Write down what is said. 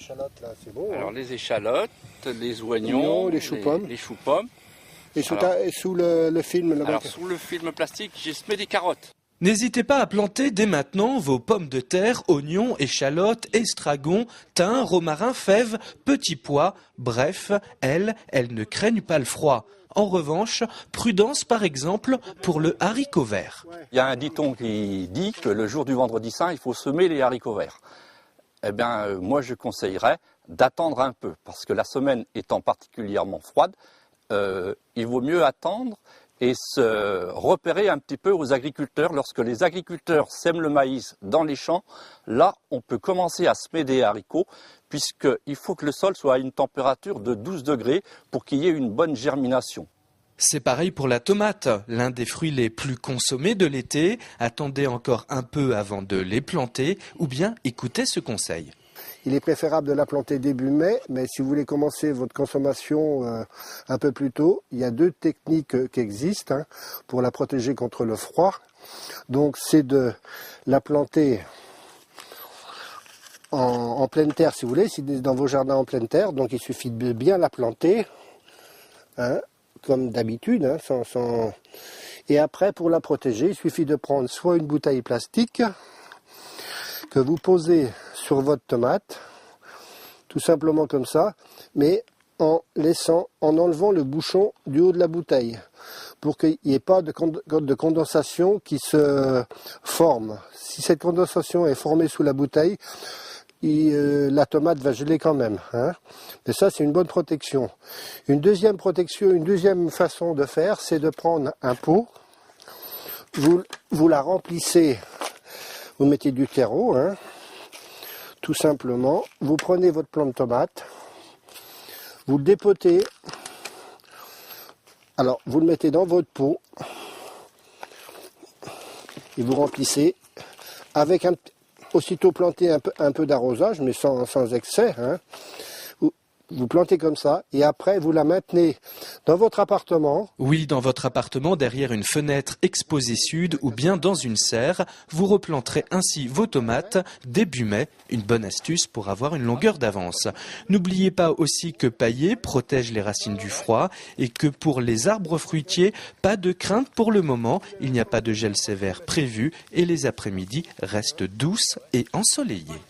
échalotes là, c'est bon. Alors hein. les échalotes, les oignons, les choux-pommes. les choux-pommes. Et sous, Alors- sous le film là-bas. Alors sous le film plastique, j'ai semé des carottes. N'hésitez pas à planter dès maintenant vos pommes de terre, oignons, échalotes, estragon, thym, romarin, fèves, petits pois. Bref, elles ne craignent pas le froid. En revanche, prudence par exemple pour le haricot vert. Il y a un dicton qui dit que le jour du vendredi saint, il faut semer les haricots verts. Eh bien, moi je conseillerais d'attendre un peu, parce que la semaine étant particulièrement froide, il vaut mieux attendre et se repérer un petit peu aux agriculteurs. Lorsque les agriculteurs sèment le maïs dans les champs, là, on peut commencer à semer des haricots, puisqu'il faut que le sol soit à une température de 12 degrés pour qu'il y ait une bonne germination. C'est pareil pour la tomate, l'un des fruits les plus consommés de l'été. Attendez encore un peu avant de les planter ou bien écoutez ce conseil. Il est préférable de la planter début mai, mais si vous voulez commencer votre consommation un peu plus tôt, il y a deux techniques qui existent hein, pour la protéger contre le froid. Donc c'est de la planter en pleine terre si vous voulez, si dans vos jardins en pleine terre. Donc il suffit de bien la planter, hein, comme d'habitude. Hein, Et après pour la protéger, il suffit de prendre soit une bouteille plastique que vous posez sur votre tomate, tout simplement comme ça, mais en enlevant le bouchon du haut de la bouteille, pour qu'il n'y ait pas de condensation qui se forme. Si cette condensation est formée sous la bouteille, la tomate va geler quand même. Hein. Mais ça, c'est une bonne protection. Une deuxième façon de faire, c'est de prendre un pot, vous la remplissez. Vous mettez du terreau, hein, tout simplement. Vous prenez votre plant de tomate, vous le dépotez. Alors, vous le mettez dans votre pot et vous remplissez avec aussitôt planter un peu d'arrosage, mais sans excès. Hein. Vous plantez comme ça et après vous la maintenez dans votre appartement. Oui, dans votre appartement, derrière une fenêtre exposée sud ou bien dans une serre. Vous replanterez ainsi vos tomates début mai. Une bonne astuce pour avoir une longueur d'avance. N'oubliez pas aussi que pailler protège les racines du froid et que pour les arbres fruitiers, pas de crainte pour le moment. Il n'y a pas de gel sévère prévu et les après-midi restent douces et ensoleillées.